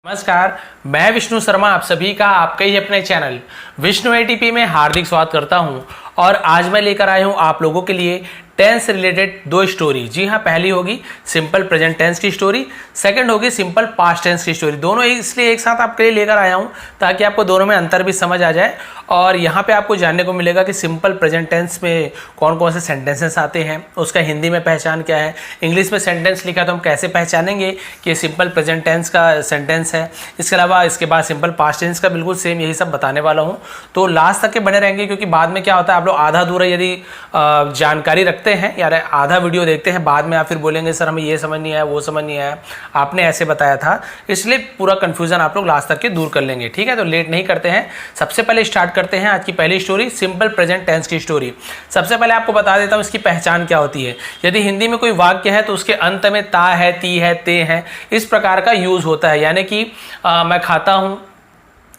नमस्कार, मैं विष्णु शर्मा आप सभी का आपके ही अपने चैनल विष्णु एटीपी में हार्दिक स्वागत करता हूं। और आज मैं लेकर आया हूं आप लोगों के लिए टेंस से रिलेटेड दो स्टोरी। जी हाँ, पहली होगी सिंपल प्रेजेंट टेंस की स्टोरी, सेकंड होगी सिंपल पास्ट टेंस की स्टोरी। दोनों इसलिए एक साथ आपके लिए लेकर आया हूं ताकि आपको दोनों में अंतर भी समझ आ जाए। और यहाँ पे आपको जानने को मिलेगा कि सिंपल प्रेजेंट टेंस में कौन कौन से सेंटेंसेस आते हैं, उसका हिंदी में पहचान क्या है, इंग्लिश में सेंटेंस लिखा तो हम कैसे पहचानेंगे कि ये सिंपल प्रेजेंट टेंस का सेंटेंस है। इसके अलावा इसके बाद सिंपल पास्ट टेंस का बिल्कुल सेम यही सब बताने वाला हूँ। तो लास्ट तक के बने रहेंगे, क्योंकि बाद में क्या होता है, आप लोग आधा अधूरा यदि जानकारी रखते हैं या आधा वीडियो देखते हैं, बाद में आप फिर बोलेंगे सर हमें ये समझ नहीं आया, वो समझ नहीं आया, आपने ऐसे बताया था। इसलिए पूरा कंफ्यूजन आप लोग लास्ट तक के दूर कर लेंगे। ठीक है, तो लेट नहीं करते हैं, सबसे पहले स्टार्ट करते हैं आज की पहली स्टोरी, सिंपल प्रेजेंट टेंस की स्टोरी। सबसे पहले आपको बता देता हूँ इसकी पहचान क्या होती है। यदि हिंदी में कोई वाक्य है तो उसके अंत में ता है, ती है, ते है, इस प्रकार का यूज होता है। यानी कि मैं खाता हूँ,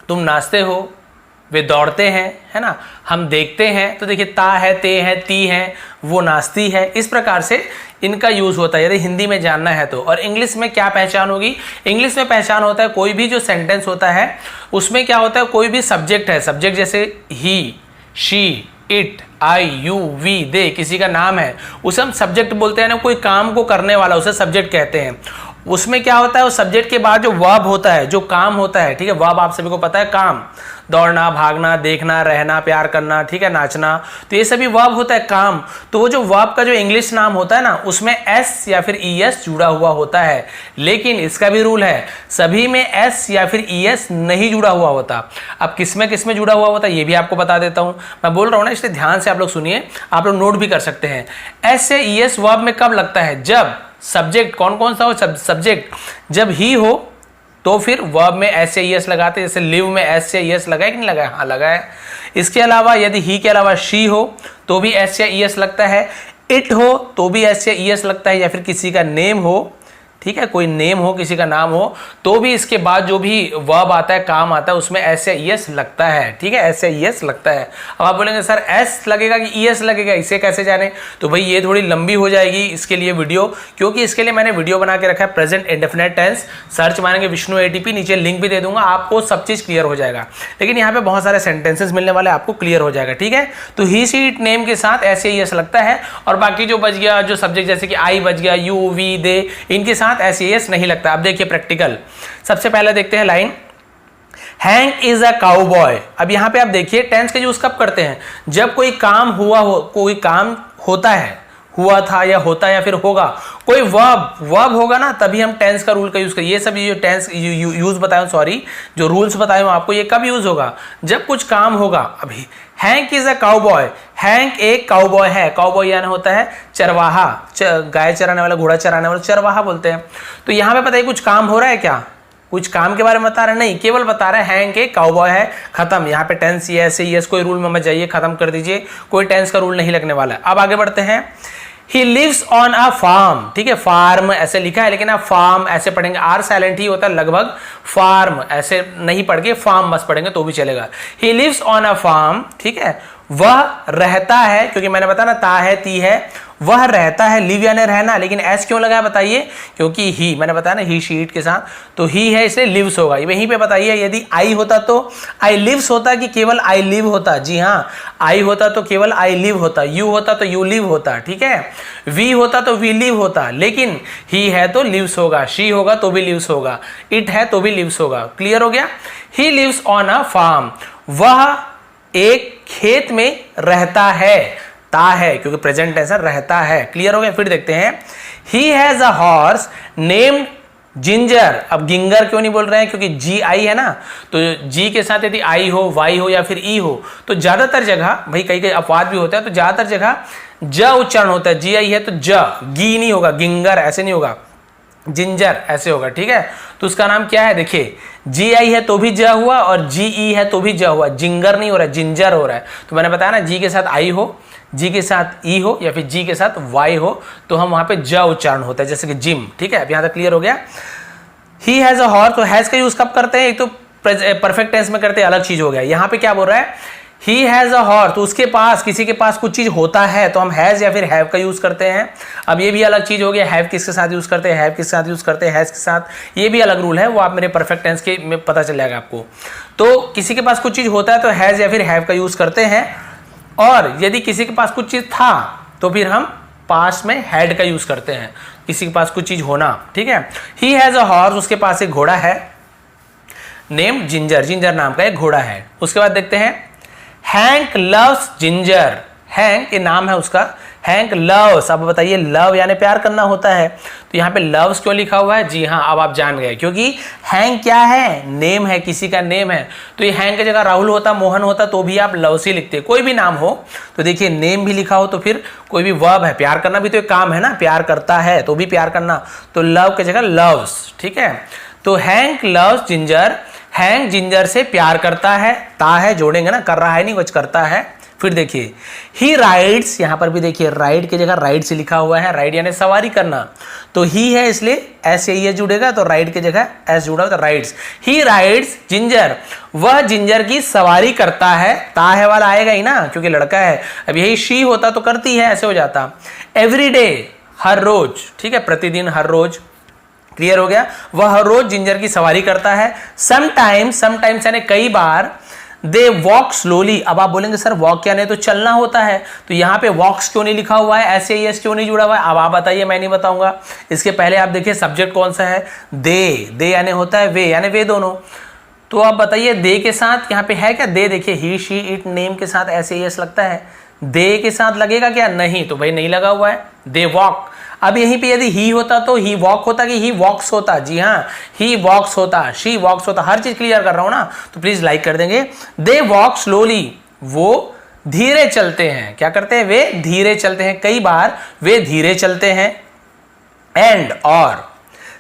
तुम नाचते हो, वे दौड़ते हैं, है ना, हम देखते हैं। तो देखिए ता है, ते है, ती है, वो नाचती है, इस प्रकार से इनका यूज होता है यदि हिंदी में जानना है तो। और इंग्लिश में क्या पहचान होगी? इंग्लिश में पहचान होता है कोई भी जो सेंटेंस होता है उसमें क्या होता है, कोई भी सब्जेक्ट है, सब्जेक्ट जैसे he, she, it, I, you, we, they, किसी का नाम है, उसे हम सब्जेक्ट बोलते हैं ना। कोई काम को करने वाला उसे सब्जेक्ट कहते हैं। उसमें क्या होता है, उस सब्जेक्ट के बाद जो वर्ब होता है, जो काम होता है, ठीक है, वर्ब आप सभी को पता है, काम, दौड़ना, भागना, देखना, रहना, प्यार करना, ठीक है, नाचना, तो ये सभी वर्ब होता है, काम। तो वो जो वर्ब का जो इंग्लिश नाम होता है ना, उसमें एस या फिर ईएस जुड़ा हुआ होता है। लेकिन इसका भी रूल है, सभी में एस या फिर ईएस नहीं जुड़ा हुआ होता। अब किसमें जुड़ा हुआ होता है ये भी आपको बता देता हूं, मैं बोल रहा हूं ना, इसलिए ध्यान से आप लोग सुनिए, आप लोग नोट भी कर सकते हैं। एस से ईएस वर्ब में कब लगता है? जब सब्जेक्ट कौन कौन सा हो, सब्जेक्ट जब ही हो तो फिर वर्ब में एस से ईएस लगाते हैं। जैसे लिव में एस से ईएस लगा है कि नहीं लगा है? हाँ लगा है। इसके अलावा यदि ही के अलावा शी हो तो भी एस से ईएस लगता है। इट हो तो भी एस से ईएस लगता है। या फिर किसी का नेम हो, ठीक है, कोई नेम हो, किसी का नाम हो, तो भी इसके बाद जो भी वर्ब आता है, काम आता है, उसमें एस या ईएस लगता है। ठीक है, एस या ईएस लगता है। अब आप बोलेंगे सर एस लगेगा कि ईएस लगेगा, इसे कैसे जाने? तो भाई ये थोड़ी लंबी हो जाएगी इसके लिए वीडियो, क्योंकि इसके लिए मैंने वीडियो बना के रखा है प्रेजेंट इंडेफिनिट टेंस। सर्च मारेंगे विष्णु एटीपी, नीचे लिंक भी दे दूंगा, आपको सब चीज क्लियर हो जाएगा। लेकिन यहाँ पे बहुत सारे सेंटेंसेस मिलने वाले, आपको क्लियर हो जाएगा। ठीक है, तो ही, सी, इट, नेम के साथ एस या ईएस लगता है, और बाकी जो बच गया, जो सब्जेक्ट जैसे कि आई बच गया, यू, वी, दे, इनके साथ एस या ईएस नहीं लगता। अब देखिए प्रैक्टिकल, सबसे पहले देखते हैं line, hang is a cowboy. अब यहां पे आप देखिए टेंस का यूज कब करते हैं? जब कोई काम हुआ हो, कोई काम होता है, हुआ था या होता या फिर होगा, कोई वर्ब होगा ना, तभी हम टेंस का रूल का यूज करें। ये सब जो टेंस यूज बताया, सॉरी, जो रूल्स बताए हूं आपको, ये कब यूज होगा? जब कुछ काम होगा। अभी hang is a cowboy, hang एक काउबॉय है। काउबॉय यानी होता है चरवाहा, गाय चराने वाला, घोड़ा चराने वाला, चरवाहा बोलते हैं। तो यहां पे बताइए कुछ काम हो रहा है क्या? कुछ काम के बारे में बता रहे नहीं, केवल बता रहे हैं हैंक एक काउबॉय है, खत्म। यहाँ पे टेंस यस कोई रूल में मत जाइए, खत्म कर दीजिए, कोई टेंस का रूल नहीं लगने वाला है। अब आगे बढ़ते हैं, He lives on a farm, ठीक है, फार्म ऐसे लिखा है, लेकिन आप फार्म ऐसे पढ़ेंगे, आर साइलेंट ही होता है लगभग, फार्म ऐसे नहीं पढ़ के फार्म बस पढ़ेंगे तो भी चलेगा। He lives on a farm, ठीक है, वह रहता है, क्योंकि मैंने बताया ना ता है, ती है, वह रहता है, लिव यानी रहना, लेकिन एस क्यों लगा है बताइए? क्योंकि ही, मैंने बताया ना ही, शी, इट के साथ, तो ही है इसलिए लिव्स होगा। वहीं पे बताइए यदि आई होता तो आई लिव्स होता कि केवल आई लिव होता? जी हाँ, आई होता तो केवल आई लिव होता, यू होता तो यू लिव होता, ठीक है, वी होता तो वी लिव होता, लेकिन ही है तो लिव्स होगा, शी होगा तो भी लिव्स होगा, इट है तो भी लिव्स होगा। क्लियर हो गया? He lives on a farm, वह एक खेत में रहता है, ता है क्योंकि प्रेजेंट टेंस रहता है। क्लियर हो गया? फिर देखते हैं, he has a horse named ginger. अब गिंगर क्यों नहीं बोल रहे हैं? क्योंकि जी आई है ना, तो जी के साथ यदि आई हो, वाई हो या फिर ई हो, तो ज्यादातर जगह, भाई कई कई अपवाद भी होता है, तो ज्यादातर जगह ज उच्चारण होता है। जी आई है तो ज, गी नहीं होगा, गिंगर ऐसे नहीं होगा, जिंजर ऐसे होगा। ठीक है, तो उसका नाम क्या है? देखिए जी आई है तो भी ज हुआ, और जी ई है तो भी ज हुआ, जिंगर नहीं हो रहा है, जिंजर हो रहा है। तो मैंने बताया ना, जी के साथ आई हो, जी के साथ ई हो, या फिर जी के साथ वाई हो, तो हम वहां पे ज उच्चारण होता है, जैसे कि जिम। ठीक है, अब यहां तक क्लियर हो गया? ही हैज अ हॉर्स, तो हैज का यूज कब करते हैं? एक तो परफेक्ट टेंस में करते हैं, अलग चीज हो गया। यहां पे क्या बोल रहा है? ही हैज अ हॉर्स, तो उसके पास, किसी के पास कुछ चीज होता है तो हम हैज या फिर हैव का यूज करते हैं। अब ये भी अलग चीज हो गया, हैव किसके साथ यूज करते हैं, हैव किसके साथ यूज करते हैं, हैज के साथ, ये भी अलग रूल है, वो आप मेरे परफेक्ट टेंस के में पता चल जाएगा आपको। तो किसी के पास कुछ चीज होता है तो हैज या फिर हैव का यूज करते हैं, और यदि किसी के पास कुछ चीज था तो फिर हम पास्ट में हैड का यूज करते हैं, किसी के पास कुछ चीज होना, ठीक है। ही हैज अ हॉर्स, उसके पास एक घोड़ा है, नेम जिंजर, जिंजर नाम का एक घोड़ा है। उसके बाद देखते हैं हैंक लव्स जिंजर, हैंक ये नाम है उसका, हैंक लव्स। अब बताइए लव यानी प्यार करना होता है, तो यहाँ पे लव्स क्यों लिखा हुआ है? जी हाँ, अब आप जान गए, क्योंकि हैंक क्या है? नेम है, किसी का नेम है। तो ये हैंक की जगह राहुल होता, मोहन होता तो भी आप लव्स ही लिखते, कोई भी नाम हो। तो देखिए नेम भी लिखा हो तो फिर कोई भी वर्ब है, प्यार करना भी तो एक काम है ना, प्यार करता है तो भी प्यार करना, तो लव की जगह लव्स, ठीक है। तो hang loves ginger, hang ginger से प्यार करता है, ता है जोड़ेंगे ना, कर रहा है नहीं, कुछ करता है। फिर देखिए ही राइड्स, यहां पर भी देखिए राइड की जगह राइड से लिखा हुआ है, राइड यानी सवारी करना, तो ही है इसलिए एस ए जुड़ेगा, तो राइड की जगह एस जुड़ा तो राइड्स। ही राइड्स जिंजर, वह जिंजर की सवारी करता है, ता है वाला आएगा ही ना क्योंकि लड़का है। अब यही शी होता तो करती है, ऐसे हो जाता। एवरी डे, हर रोज, ठीक है, प्रतिदिन, हर रोज, क्लियर हो गया। वह हर रोज जिंजर की सवारी करता है। समटाइम्स, समटाइम्स यानी कई बार। दे वॉक स्लोली, अब आप बोलेंगे सर वॉक क्या नहीं तो चलना होता है, तो यहाँ पे वॉक्स क्यों नहीं लिखा हुआ है, ऐसे एस क्यों नहीं जुड़ा हुआ है? अब आप बताइए, मैं नहीं बताऊंगा। इसके पहले आप देखिए सब्जेक्ट कौन सा है, दे यानी होता है वे, यानी वे दोनों। तो आप बताइए दे के साथ यहाँ पे है क्या? दे, देखिए ही शी इट नेम के साथ ऐसे एस लगता है, दे के साथ लगेगा क्या? नहीं, तो भाई नहीं लगा हुआ है, दे वॉक। अब यहीं पे यदि ही होता तो ही वॉक होता कि ही वॉक्स होता? जी हाँ, ही वॉक्स होता, शी वॉक्स होता, हर चीज क्लियर कर रहा हूं ना, तो प्लीज लाइक कर देंगे। दे वॉक स्लोली, वो धीरे चलते हैं, क्या करते हैं? वे धीरे चलते हैं, कई बार वे धीरे चलते हैं। एंड और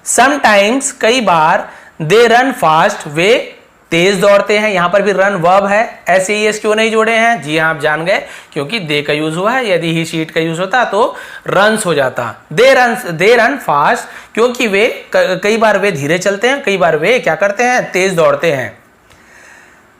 समटाइम्स, कई बार, दे रन फास्ट, वे तेज दौड़ते हैं। यहां पर भी रन वर्ब है, ऐसे ही क्यों नहीं जोड़े हैं? जी हाँ, आप जान गए, क्योंकि दे का यूज हुआ है, यदि ही शीट का यूज होता तो रन्स हो जाता। दे रन फास्ट, क्योंकि वे कई बार वे धीरे चलते हैं, कई बार वे क्या करते हैं? तेज दौड़ते हैं।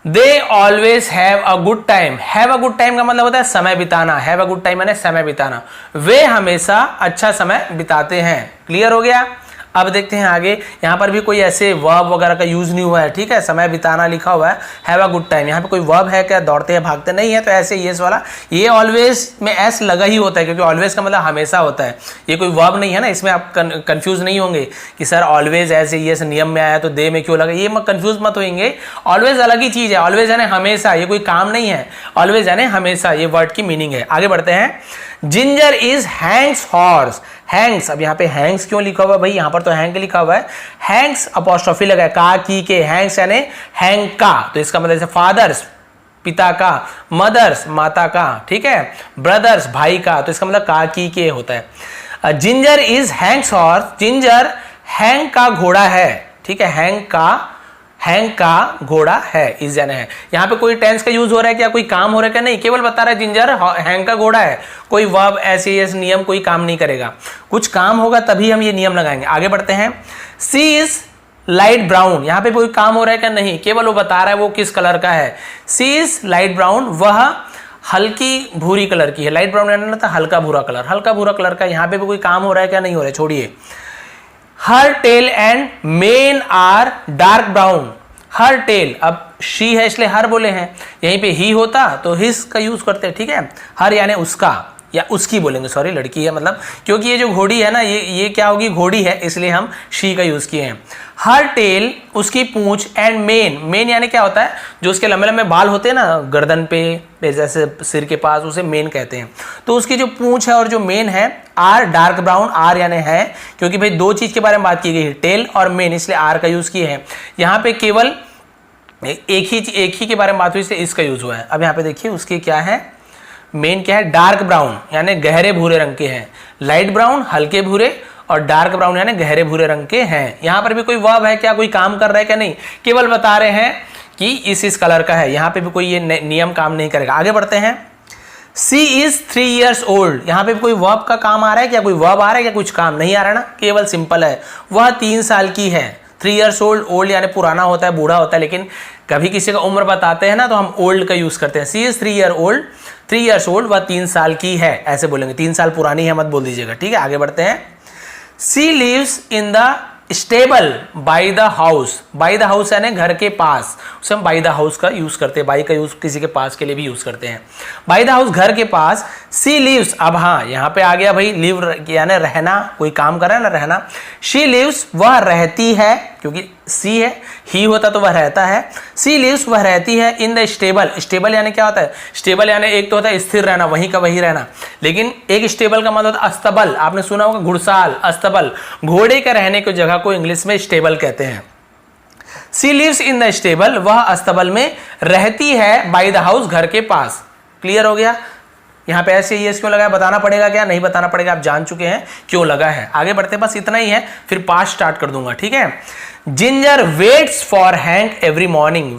They always have a good time, have a good time का मतलब होता है समय बिताना, हैव अ गुड टाइम यानी समय बिताना, वे हमेशा अच्छा समय बिताते हैं। क्लियर हो गया। अब देखते हैं आगे, यहाँ पर भी कोई ऐसे वर्ब वगैरह का यूज नहीं हुआ है, ठीक है, समय बिताना लिखा हुआ है, हैव अ गुड टाइम। यहाँ पे कोई वर्ब है क्या? दौड़ते हैं, भागते नहीं है, तो ऐसे यस वाला, ये ऑलवेज में एस लगा ही होता है, क्योंकि ऑलवेज का मतलब हमेशा होता है, ये कोई वर्ब नहीं है ना, इसमें आप कंफ्यूज नहीं होंगे कि सर ऑलवेज ऐसे यस नियम में आया तो दे में क्यों लगा, ये कंफ्यूज मत होंगे। ऑलवेज अलग ही चीज है, ऑलवेज यानी हमेशा, ये कोई काम नहीं है, ऑलवेज यानी हमेशा, ये वर्ड की मीनिंग है। आगे बढ़ते हैं। Ginger is Hanks horse, Hanks, अब यहाँ पे हैंक्स क्यों लिखा हुआ है भाई? यहाँ पर तो हैंक लिखा हुआ है, हैंक्स अपॉस्ट्रोफी लगा है, का की के, हैंक्स यानी हैंक का, तो इसका मतलब जैसे फादर्स पिता का, मदर्स माता का, ठीक है, ब्रदर्स भाई का, तो इसका मतलब का की के होता है। Ginger is Hanks horse, ginger hang का घोड़ा है, ठीक है, हैंक का घोड़ा है, इस यानी है। यहाँ पे कोई टेंस का यूज हो रहा है क्या? कोई काम हो रहा है क्या? नहीं, केवल बता रहा है जिंजर हैंक का घोड़ा है, कोई वर्ब ऐसे ऐसे नियम कोई काम नहीं करेगा, कुछ काम होगा तभी हम ये नियम लगाएंगे। आगे बढ़ते हैं। सी इज लाइट ब्राउन, यहाँ पे कोई काम हो रहा है क्या? नहीं, केवल वो बता रहा है वो किस कलर का है। सी इज लाइट ब्राउन, वह हल्की भूरी कलर की है, लाइट ब्राउन यानी ना था हल्का भूरा कलर, हल्का भूरा कलर का। यहाँ पे भी कोई काम हो रहा है क्या? नहीं हो रहा है, छोड़िए। Her tail and mane are dark brown, her tail, अब शी है इसलिए हर बोले हैं, यहीं पे ही होता तो हिज का यूज करते हैं, ठीक है, हर यानी उसका या उसकी बोलेंगे, सॉरी लड़की है मतलब, क्योंकि ये जो घोड़ी है ना, ये क्या होगी? घोड़ी है, इसलिए हम शी का यूज किए हैं। हर टेल, उसकी पूंछ, एंड मेन, मेन यानी क्या होता है? जो उसके लंबे लंबे बाल होते हैं ना गर्दन पे, जैसे सिर के पास, उसे मेन कहते हैं। तो उसकी जो पूंछ है और जो मेन है, आर डार्क ब्राउन, आर यानी है, क्योंकि भाई दो चीज के बारे में बात की गई है, टेल और मेन, इसलिए आर का यूज किए हैं। यहाँ पे केवल एक ही के बारे में बात हुई, इसलिए इसका यूज हुआ है। अब यहाँ पे देखिए उसकी क्या है? मेन क्या है? डार्क ब्राउन यानी गहरे भूरे रंग के हैं, लाइट ब्राउन हल्के भूरे, और डार्क ब्राउन यानी गहरे भूरे रंग के हैं। यहां पर भी कोई वर्ब है क्या? कोई काम कर रहा है क्या? नहीं, केवल बता रहे हैं कि इस कलर का है, यहां पे भी कोई ये नियम काम नहीं करेगा। आगे बढ़ते हैं। सी इज 3 years old, यहां पे भी कोई वर्ब का काम आ रहा है क्या? कोई वर्ब आ रहा है क्या? कुछ काम नहीं आ रहा ना, केवल सिंपल है, वह 3 साल की है। 3 years old, ओल्ड यानी पुराना होता है, बूढ़ा होता है, लेकिन कभी किसी का उम्र बताते हैं ना तो हम ओल्ड का यूज करते हैं। सी इज 3 years old, वह 3 साल की है, ऐसे बोलेंगे। 3 साल पुरानी है मत बोल दीजिएगा, ठीक है। आगे बढ़ते हैं। She lives in the stable by the house. By the house यानी घर के पास, उसे हम बाई द हाउस का यूज करते हैं। बाई का यूज किसी के पास के लिए भी यूज करते हैं। बाई द हाउस घर के पास। सी लिव्स, अब हाँ यहाँ पे आ गया भाई, लिव यानी रहना, कोई काम कर रहा है ना, रहना। शी लिव्स, वह रहती है, क्योंकि सी है, ही होता तो वह रहता है। सी लिव्स, वह रहती है इन द स्टेबल। स्टेबल यानी क्या होता है? स्टेबल यानी एक तो होता है स्थिर रहना, वहीं का वहीं रहना, लेकिन एक स्टेबल का मतलब होता है अस्तबल। आपने सुना होगा घुड़साल, अस्तबल, घोड़े के रहने की जगह को इंग्लिश में स्टेबल कहते हैं। She lives in the stable, वह अस्तबल में रहती है, बाय द हाउस, घर के पास। क्लियर हो गया? यहाँ पे ऐसे ये क्यों लगा है बताना पड़ेगा क्या? नहीं बताना पड़ेगा, आप जान चुके हैं क्यों लगा है। आगे बढ़ते, बस इतना ही है, फिर पास्ट स्टार्ट कर दूंगा, ठीक है। Ginger waits for Hank every morning.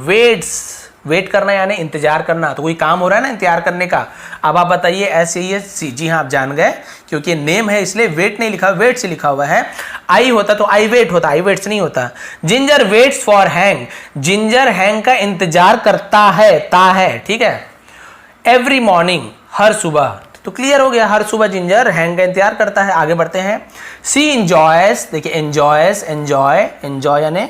Wait करना यानी इंतजार करना, तो कोई काम हो रहा है ना इंतजार करने का। अब आप बताइए ऐसे ही है सी, जी हाँ आप जान गए, क्योंकि नेम है इसलिए वेट नहीं लिखा, वेट से लिखा हुआ है। आई होता तो आई वेट होता, आई वेट्स नहीं होता। Ginger waits for hang, ginger hang का इंतजार करता है, ता है, ठीक है। एवरी मॉर्निंग, हर सुबह, तो क्लियर हो गया, हर सुबह जिंजर हैंक का इंतजार करता है। आगे बढ़ते हैं। सी एंजॉयस, देखिए एंजॉयस, एंजॉय यानी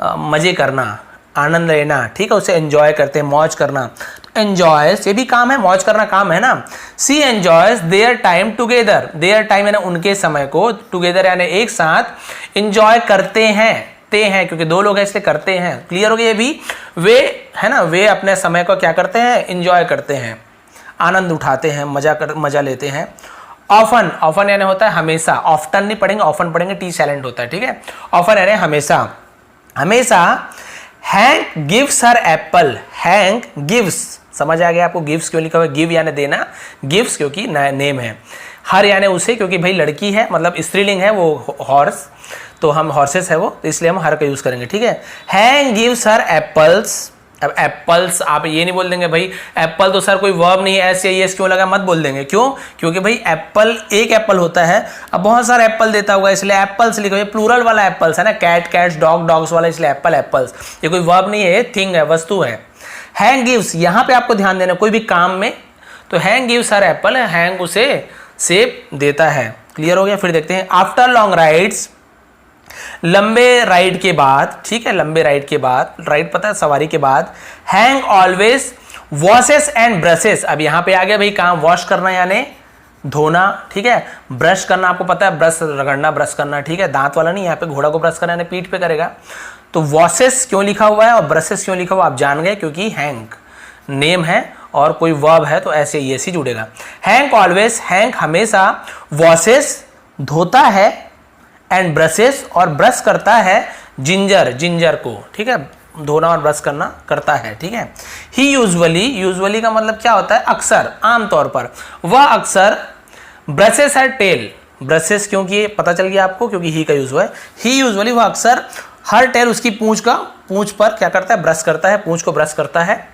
मजे करना, आनंद लेना, ठीक है, उसे एंजॉय करते हैं, मौज करना। तो एंजॉयस ये भी काम है, मौज करना काम है ना। She enjoys their time together, their time यानी उनके समय को, टुगेदर यानी एक साथ, एंजॉय करते हैं, ते हैं क्योंकि दो लोग हैं इसलिए करते हैं। क्लियर हो गया? ये भी वे है ना, वे अपने समय को क्या करते हैं? एंजॉय करते हैं, आनंद उठाते हैं, मजा लेते हैं। ऑफन, ऑफन यानी होता है हमेशा, ऑफ्टन नहीं पढ़ेंगे, ऑफन पढ़ेंगे, टी साइलेंट होता है, ठीक है। ऑफन यानी हमेशा, हमेशा। Hang gives her Apple, hang gives, समझ आ गया आपको गिव्स क्यों लिखा हुआ है? गिव यानी देना, गिव्स क्योंकि नेम है, हर यानी उसे क्योंकि भाई लड़की है, मतलब स्त्रीलिंग है वो, हॉर्स, तो हम हॉर्सेस है वो, तो इसलिए हम हर का यूज करेंगे, ठीक है। Hang gives her apples. अब एप्पल्स आप ये नहीं बोल देंगे भाई एप्पल तो सर कोई वर्ब नहीं है, ऐसे ये क्यों लगा, मत बोल देंगे। क्यों? क्योंकि भाई एप्पल एक एप्पल होता है, अब बहुत सारा एप्पल देता हुआ इसलिए एप्पल्स लिखा हुआ है, प्लूरल वाला एप्पल्स है ना, कैट कैट्स, डॉग डॉग्स वाला, इसलिए एप्पल एप्पल्स। ये कोई वर्ब नहीं है, थिंग है, वस्तु है। हैंग गिव्स, यहाँ पे आपको ध्यान देना, कोई भी काम में तो hang gives her Apple, hang उसे सेब देता है। क्लियर हो गया? फिर देखते हैं। आफ्टर लॉन्ग राइड्स, लंबे राइड के बाद, ठीक है, लंबे राइड के बाद, राइड पता है सवारी के बाद। Hang always washes and brushes, अब यहां पे आ गया भाई काम, वॉश करना यानी धोना, ठीक है। ब्रश करना आपको पता है, ब्रश रगड़ना, ब्रश करना, ठीक है, दांत वाला नहीं, यहाँ पे घोड़ा को ब्रश करना यानी पीठ पे करेगा। तो वॉशेस क्यों लिखा हुआ है और ब्रशेस क्यों लिखा हुआ आप जान गए, क्योंकि हैंक नेम है और कोई वर्ब है तो ऐसे ही जुड़ेगा। हैंक ऑलवेज, हैंक हमेशा, वॉशेस धोता है, एंड ब्रशेस और ब्रश करता है, जिंजर, जिंजर को, ठीक है, धोना और ब्रश करना करता है, ठीक है। ही यूजुअली, यूजुअली का मतलब क्या होता है? अक्सर, आमतौर पर। वह अक्सर ब्रशेस हर टेल, ब्रशेस क्योंकि पता चल गया आपको क्योंकि ही का यूज हुआ है। ही यूजुअली, वह अक्सर हर टेल, उसकी पूंछ पर क्या करता है? ब्रश करता है, पूंछ को ब्रश करता है।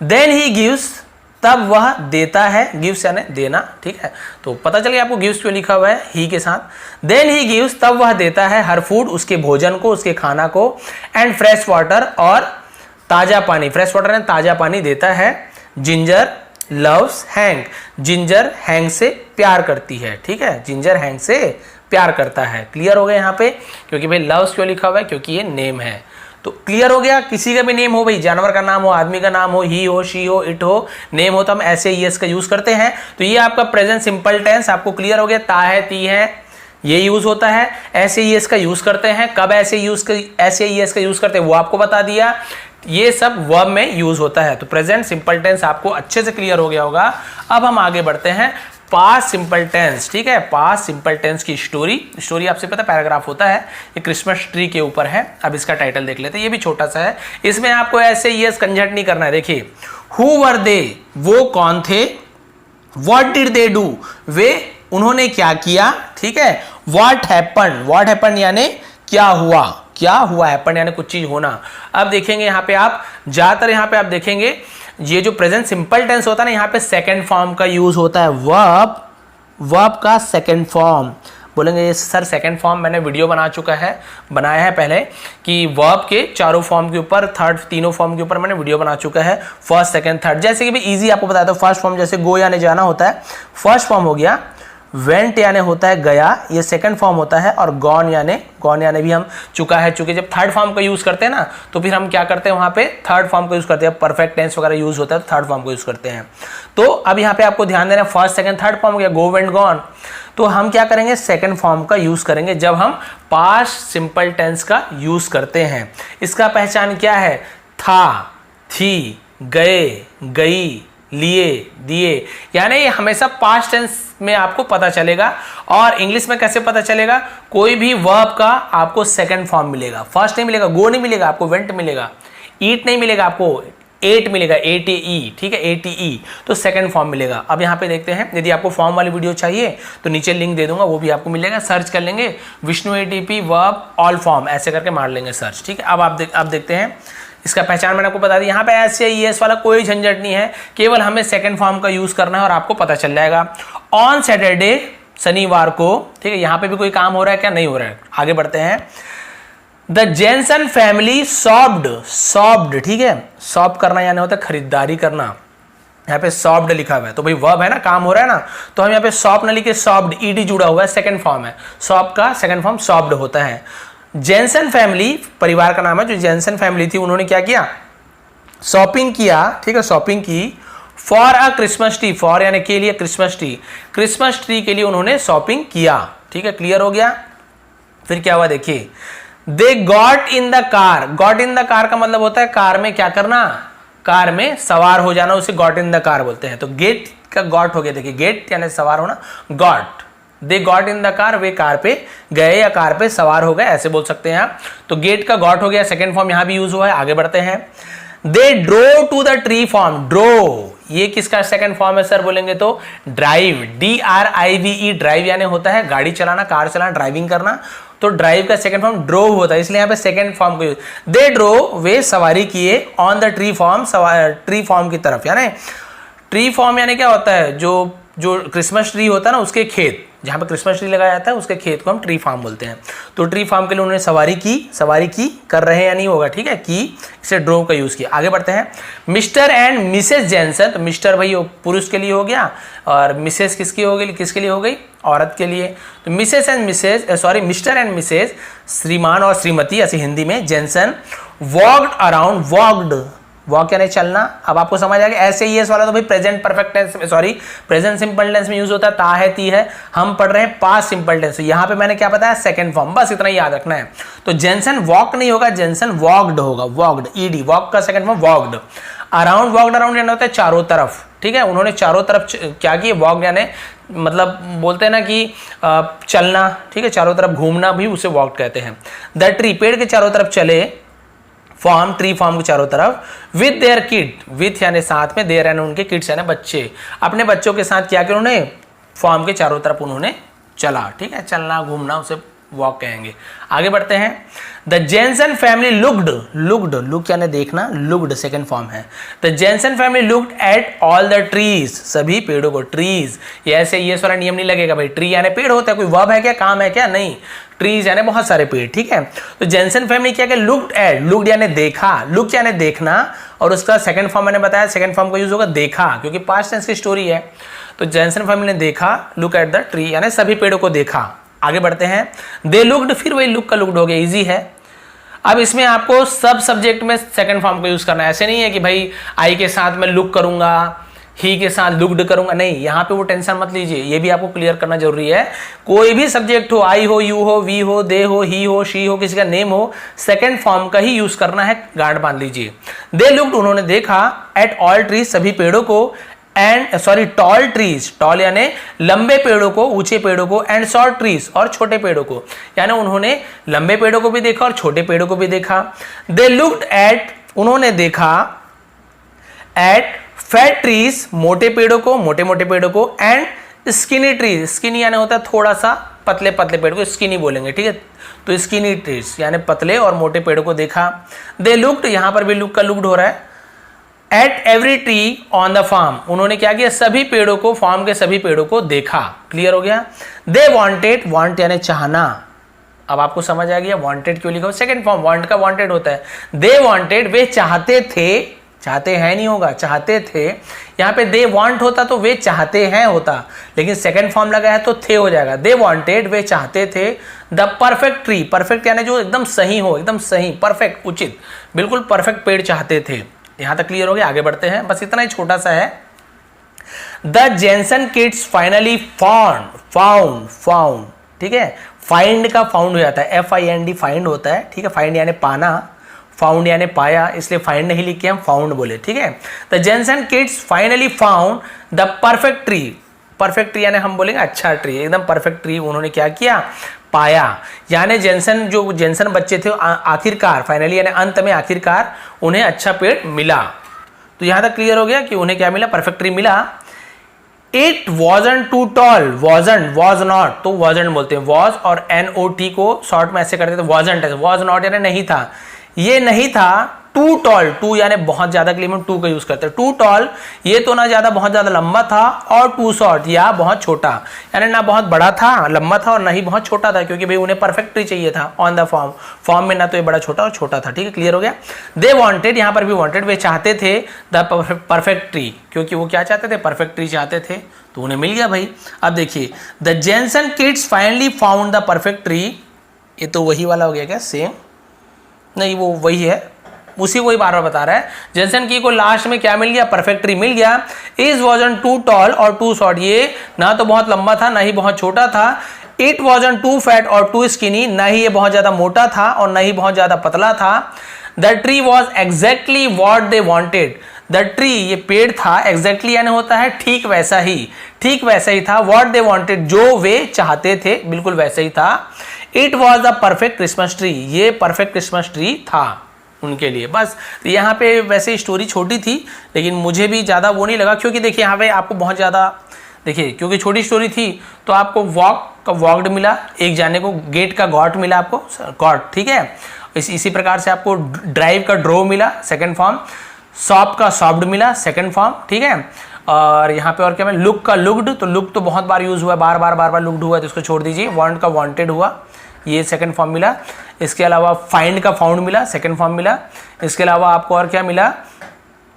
देन ही गिव्स, तब वह देता है, गिव्स यानी देना, ठीक है, तो पता चल गया आपको गिव्स क्यों लिखा हुआ है ही के साथ। देन ही गिव्स, तब वह देता है, हर फूड, उसके भोजन को, उसके खाना को, एंड फ्रेश वाटर, और ताजा पानी, फ्रेश वाटर यानी ताजा पानी देता है। Ginger loves hang, ginger hang से प्यार करती है, ठीक है, जिंजर हैंक से प्यार करता है। क्लियर हो गया यहाँ पे? क्योंकि भाई लव्स क्यों लिखा हुआ है? क्योंकि ये नेम है। तो क्लियर हो गया? किसी का भी नेम हो भाई, जानवर का नाम हो, आदमी का नाम हो, ही हो, शी हो, इट हो, नेम हो तो हम ऐसे यस का यूज करते हैं। तो ये आपका प्रेजेंट सिंपल टेंस आपको क्लियर हो गया। ता है, ती है, ये यूज होता है। ऐसे यस का यूज करते हैं, कब ऐसे यस का यूज करते हैं वो आपको बता दिया। ये सब वर्ब में यूज होता है। तो प्रेजेंट सिंपल टेंस आपको अच्छे से क्लियर हो गया होगा। अब हम आगे बढ़ते हैं पास्ट सिंपल टेंस, ठीक है, पास्ट सिंपल टेंस की स्टोरी आपसे पता पैराग्राफ होता है, ये क्रिसमस ट्री के ऊपर है। अब इसका टाइटल देख लेते हैं, ये भी छोटा सा है, इसमें आपको ऐसे यस कंजट नहीं करना है। देखिए, हु वर दे, वो कौन थे, व्हाट डिड दे डू, वे उन्होंने क्या किया, ठीक है, व्हाट हैपन यानी क्या हुआ, हैपन यानी कुछ चीज होना। अब देखेंगे यहाँ पे आप ज्यादातर, यहाँ पे आप देखेंगे ये जो प्रेजेंट सिंपल टेंस होता है ना, यहाँ पे सेकंड फॉर्म का यूज होता है, वर्ब का सेकंड फॉर्म, बोलेंगे ये सर सेकंड फॉर्म मैंने वीडियो बनाया है पहले कि वर्ब के चारों फॉर्म के ऊपर, थर्ड तीनों फॉर्म के ऊपर मैंने वीडियो बना चुका है, फर्स्ट सेकंड थर्ड। जैसे कि भी इजी आपको बताया था, फर्स्ट फॉर्म जैसे गो यानी जाना होता है, फर्स्ट फॉर्म हो गया। वेंट यानी होता है गया, ये सेकंड फॉर्म होता है। और गॉन यानी भी हम चूंकि जब थर्ड फॉर्म का यूज करते हैं ना, तो फिर हम क्या करते हैं, वहां पे थर्ड फॉर्म का यूज करते हैं। परफेक्ट टेंस वगैरह यूज होता है तो थर्ड फॉर्म को यूज करते हैं। तो अब यहाँ पे आपको ध्यान देना, फर्स्ट सेकंड थर्ड फॉर्म हो गया, गो वेंट गॉन। तो हम क्या करेंगे, सेकंड फॉर्म का यूज करेंगे जब हम पास्ट सिंपल टेंस का यूज करते हैं। इसका पहचान क्या है, था, थी, गए, गई, लिए, दिए, यानी ये हमेशा पास्ट टेंस में आपको पता चलेगा। और इंग्लिश में कैसे पता चलेगा, कोई भी वर्ब का आपको सेकंड फॉर्म मिलेगा, फर्स्ट नहीं मिलेगा, गो नहीं मिलेगा आपको, वेंट मिलेगा, ईट नहीं मिलेगा आपको, एट मिलेगा, ATE, ठीक है, ATE, तो सेकंड फॉर्म मिलेगा। अब यहाँ पे देखते हैं, यदि आपको फॉर्म वाली वीडियो चाहिए तो नीचे लिंक दे दूंगा, वो भी आपको मिलेगा, सर्च कर लेंगे Vishnu ATP verb all form, ऐसे करके मार लेंगे सर्च, ठीक है। अब आप देखते हैं, इसका पहचान मैंने आपको बता दी। यहाँ पे SAES वाला कोई झंझट नहीं है, केवल हमें सेकंड फॉर्म का यूज करना है और आपको पता चल जाएगा। ऑन सैटरडे, शनिवार को, ठीक है, यहाँ पे भी कोई काम हो रहा है क्या, नहीं हो रहा है। आगे बढ़ते हैं, द जेनसन फैमिली शॉप्ड, ठीक है, शॉप करना यानी होता है खरीदारी करना, यहाँ पे शॉप्ड लिखा हुआ है तो भाई वर्ब है ना, काम हो रहा है ना, तो हम यहाँ पे शॉप ना लिखे, शॉप्ड, ED जुड़ा हुआ है, सेकंड फॉर्म है, शॉप का सेकंड फॉर्म शॉप्ड होता है। जेनसन फैमिली परिवार का नाम है, जो जेनसन फैमिली थी उन्होंने क्या किया, शॉपिंग किया, ठीक है, शॉपिंग की for a Christmas tree, for यानी के लिए, क्रिसमस ट्री के लिए उन्होंने शॉपिंग किया, ठीक है, क्लियर हो गया। फिर क्या हुआ देखिए, they got in the car, got in the car का मतलब होता है कार में क्या करना, कार में सवार हो जाना, उसे गॉट इन द कार बोलते हैं। तो गेट का गॉट हो गया, देखिए गेट यानी सवार होना, got, they got in the car, way car पे गए या कार पे सवार हो गए, ऐसे बोल सकते हैं आप। तो गेट का गॉट हो गया, सेकंड फॉर्म यहां भी यूज हुआ है। आगे बढ़ते हैं, they draw to the tree form, draw ये किसका सेकंड फॉर्म है सर, बोलेंगे तो ड्राइव, DRIVE, ड्राइव यानी होता है गाड़ी चलाना, कार चलाना, ड्राइविंग करना। तो ड्राइव का सेकंड फॉर्म ड्रो होता है, इसलिए यहाँ पे सेकंड फॉर्म को यूज, दे ड्रो, वे सवारी किए, ऑन द ट्री फॉर्म की तरफ, यानी ट्री फॉर्म यानी क्या होता है, जो क्रिसमस ट्री होता है ना, उसके खेत, जहां पे क्रिसमस ट्री लगाया जाता है उसके खेत को हम ट्री फार्म बोलते हैं। तो ट्री फार्म के लिए उन्होंने सवारी की कर रहे हैं या नहीं होगा, ठीक है, की, इसे ड्रो का यूज किया। आगे बढ़ते हैं, मिस्टर एंड मिसेस जेनसन, तो मिस्टर भाई पुरुष के लिए हो गया और मिसेस किसके लिए हो गई, औरत के लिए। तो मिस्टर एंड मिसेस, श्रीमान और श्रीमती, ऐसे हिंदी में, जेनसन वॉक्ड अराउंड, वॉक यानी चलना। अब आपको समझ आ गया, SAES वाला तो भाई प्रेजेंट सिंपल टेंस में यूज होता है, ता है, ती है, हम पढ़ रहे हैं पास्ट सिंपल टेंस। यहाँ पे मैंने क्या बताया, सेकंड फॉर्म, बस इतना ही याद रखना है। तो जेनसन वॉक नहीं होगा, जेनसन वॉक्ड होगा, वॉक्ड, ED, वॉक का second form walked. Walked around यानी होता है चारों तरफ, ठीक है, उन्होंने चारों तरफ क्या किया, वॉक यानी मतलब बोलते हैं ना कि चलना, ठीक है, चारों तरफ घूमना भी उसे वॉक कहते हैं। द ट्री, पेड़ के चारों तरफ चले, फॉर्म, ट्री फॉर्म के चारों तरफ, विद देयर किड, विथ यानी साथ में, देयर यानी उनके किड्स यानी बच्चे, अपने बच्चों के साथ क्या किया उन्होंने, फॉर्म के चारों तरफ उन्होंने चला, ठीक है, चलना घूमना उसे वॉक कहेंगे। आगे बढ़ते हैं, द जेनसन फैमिली लुक यानी देखना, लुक्ड सेकंड फॉर्म है। The Jensen family looked at all the trees, सभी पेड़ों को, ट्रीज, ये ऐसे ये वाला नियम नहीं लगेगा भाई, ट्री यानी पेड़ होता है, कोई वर्ब है क्या, काम है क्या, नहीं, ट्रीज यानी बहुत सारे पेड़, ठीक है। तो जेनसन फैमिली क्या है, लुक्ड यानी देखा, लुक यानी देखना, और उसका सेकंड फॉर्म मैंने बताया, सेकंड फॉर्म का यूज होगा देखा, क्योंकि पास्ट टेंस की स्टोरी है। तो जेनसन फैमिली ने देखा, लुक एट द ट्री यानी सभी पेड़ों को देखा। आगे बढ़ते हैं, दे लुक्ड, फिर वही लुक का लुक्ड हो गया, इजी है। अब इसमें आपको सब सब्जेक्ट में सेकंड फॉर्म का यूज करना है, ऐसे नहीं है कि भाई आई के साथ मैं लुक करूंगा, ही के साथ लुक्ड करूंगा, नहीं, यहाँ पे वो टेंशन मत लीजिए, ये भी आपको क्लियर करना जरूरी है। कोई भी सब्जेक्ट हो, आई हो, यू हो, वी हो, दे हो, ही हो, शी हो, किसी का नेम हो, सेकंड फॉर्म का ही यूज करना है, गार्ड बांध लीजिए। दे लुक्ड, उन्होंने देखा, एट ऑल ट्रीज, सभी पेड़ों को, टॉल ट्रीज, टॉल यानी लंबे पेड़ों को, ऊंचे पेड़ों को, एंड शॉर्ट ट्रीज, और छोटे पेड़ों को, यानी उन्होंने लंबे पेड़ों को भी देखा और छोटे पेड़ों को भी देखा। दे लुक्ड एट, उन्होंने देखा, एट फैट ट्रीज, मोटे पेड़ों को, मोटे मोटे पेड़ों को, एंड स्किनी ट्रीज, स्किनी यानी होता है थोड़ा सा पतले पतले पेड़ को स्किनी बोलेंगे, ठीक है, तो स्किनी ट्रीज यानी पतले और मोटे पेड़ों को देखा। दे लुक्ड, यहां पर भी लुक का लुक्ड हो रहा है, at every tree on the farm, उन्होंने क्या किया, सभी पेड़ों को, फार्म के सभी पेड़ों को देखा। क्लियर हो गया। दे वांटेड, वांट यानी चाहना, अब आपको समझ आ गया वांटेड क्यों लिखा हो, सेकंड फॉर्म वांट का वांटेड होता है। दे वांटेड, वे चाहते थे, चाहते हैं नहीं होगा, चाहते थे। यहां पे दे वांट होता तो वे चाहते हैं होता, लेकिन सेकंड फॉर्म लगा है तो थे हो जाएगा। दे वांटेड, वे चाहते थे द परफेक्ट ट्री, परफेक्ट यानी जो एकदम सही हो, एकदम सही, परफेक्ट, उचित, बिल्कुल परफेक्ट पेड़ चाहते थे। यहां तक क्लियर हो गया, आगे बढ़ते हैं, बस इतना ही छोटा सा है। The Jensen kids finally found, ठीक है, फाइंड का फाउंड हो जाता है, FIND फाइंड होता है, ठीक है, फाइंड यानी पाना, फाउंड यानी पाया, इसलिए फाइंड नहीं लिख के हम फाउंड बोले, ठीक है। The Jensen kids finally found the perfect tree, perfect tree यानी हम बोलेंगे अच्छा ट्री, एकदम परफेक्ट ट्री उन्होंने क्या किया, पाया। यानी जेनसन बच्चे थे आखिरकार, फाइनली यानी अंत में, आखिरकार उन्हें अच्छा पेड़ मिला। तो यहां तक क्लियर हो गया कि उन्हें क्या मिला, परफेक्ट ट्री मिला। It wasn't too tall, was not, तो wasn't बोलते हैं, was और NOT को शॉर्ट में ऐसे करते थे, wasn't, was not यानी नहीं था, ये नहीं था। टू टॉल, टू यानी बहुत ज्यादा के लिए हम टू का यूज करते हैं। टू टॉल, ये तो ना ज्यादा बहुत ज्यादा लंबा था, और टू शॉर्ट या बहुत छोटा, यानी ना बहुत बड़ा था लंबा था और ना ही बहुत छोटा था, क्योंकि भाई उन्हें परफेक्ट ट्री चाहिए था ऑन द फॉर्म में, ना तो ये बड़ा छोटा और छोटा था, ठीक है, क्लियर हो गया। दे वांटेड, यहां पर भी वांटेड, वे चाहते थे द परफेक्ट ट्री, क्योंकि वो क्या चाहते थे, परफेक्ट ट्री चाहते थे, तो उन्हें मिल गया भाई। अब देखिए, the Jensen kids finally found the perfect tree, ये तो वही वाला हो गया क्या, सेम नहीं, वो वही है, उसी को ही बार बार बता रहा है। जेनसन की को लास्ट में क्या मिल गया, परफेक्ट ट्री मिल गया। इज वॉजन टू टॉल और टू शॉर्ट, ये ना तो बहुत लंबा था ना ही बहुत छोटा था। इट वॉजन टू फैट और टू स्किनी, ना ही ये बहुत ज्यादा मोटा था और ना ही बहुत ज्यादा पतला था। The tree was exactly what they wanted, the tree ये पेड़ था, एग्जैक्टली यानी होता है ठीक वैसा ही था। वॉट दे वॉन्टेड, जो वे चाहते थे, बिल्कुल वैसा ही था। It was the perfect Christmas tree, ये परफेक्ट क्रिसमस ट्री था उनके लिए। बस यहाँ पे वैसे स्टोरी छोटी थी, लेकिन मुझे भी ज़्यादा वो नहीं लगा, क्योंकि देखिए यहाँ पे आपको बहुत ज़्यादा, देखिए क्योंकि छोटी स्टोरी थी तो आपको वॉक का वॉक्ड मिला, एक जाने को गेट का गॉट मिला आपको, गॉट, ठीक है। इसी प्रकार से आपको ड्राइव का ड्रो मिला, सेकेंड फॉर्म। शॉप का शॉप्ड मिला, सेकेंड फॉर्म, ठीक है। और यहाँ पे और क्या मिला, लुक का लुक्ड, तो लुक तो बहुत बार यूज हुआ, बार बार लुक्ड हुआ, तो इसको छोड़ दीजिए। वांट का वांटेड हुआ, ये सेकंड फॉर्म मिला। इसके अलावा फाइंड का फाउंड मिला, सेकंड फॉर्म मिला। इसके अलावा आपको और क्या मिला,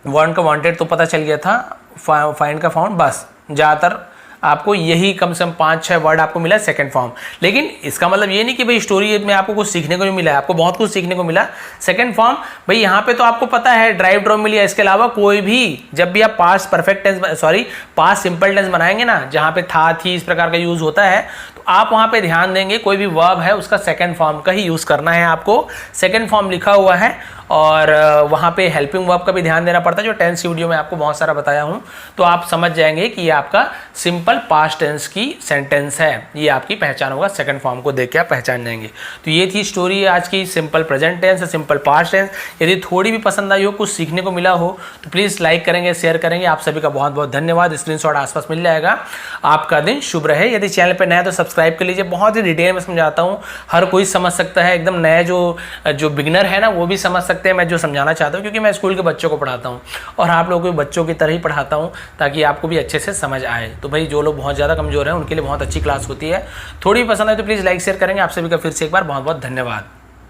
वांट का वांटेड तो पता चल गया था, फाइंड का फाउंड, बस ज़्यादातर आपको यही कम से कम 5-6 वर्ड आपको मिला सेकंड फॉर्म। लेकिन इसका मतलब ये नहीं कि भाई स्टोरी में आपको कुछ सीखने को नहीं मिला है, आपको बहुत कुछ सीखने को मिला। सेकंड फॉर्म भाई यहाँ पे तो आपको पता है ड्राइव ड्रॉप मिली है। इसके अलावा कोई भी जब भी आप past perfect tense past simple tense बनाएंगे ना, जहाँ पे था थी इस प्रकार का यूज होता है, तो आप वहाँ पे ध्यान देंगे कोई भी वर्ब है उसका सेकंड फॉर्म का ही यूज करना है आपको। सेकंड फॉर्म लिखा हुआ है और वहाँ पे हेल्पिंग वर्ब का भी ध्यान देना पड़ता है, जो टेंस की वीडियो में आपको बहुत सारा बताया हूँ। तो आप समझ जाएंगे कि ये आपका सिंपल पास्ट टेंस की सेंटेंस है, ये आपकी पहचान होगा, सेकंड फॉर्म को देख के आप पहचान जाएंगे। तो ये थी स्टोरी आज की, simple present tense, simple past tense. यदि थोड़ी भी पसंद आई हो, कुछ सीखने को मिला हो, तो प्लीज़ लाइक करेंगे, शेयर करेंगे। आप सभी का बहुत बहुत धन्यवाद। स्क्रीनशॉट आसपास मिल जाएगा। आपका दिन शुभ रहे। यदि चैनल पर नया तो सब्सक्राइब कर लीजिए, बहुत ही डिटेल में समझाता हूँ, हर कोई समझ सकता है, एकदम नया जो बिगिनर है ना वो भी समझ सकते हैं मैं जो समझाना चाहता हूँ, क्योंकि मैं स्कूल के बच्चों को पढ़ाता हूँ और आप लोगों को बच्चों की तरह ही पढ़ाता हूँ, ताकि आपको भी अच्छे से समझ आए। तो भाई जो लोग बहुत ज़्यादा कमजोर हैं उनके लिए बहुत अच्छी क्लास होती है। थोड़ी भी पसंद आए तो प्लीज़ लाइक शेयर करेंगे। आप सभी का फिर से एक बार बहुत बहुत धन्यवाद।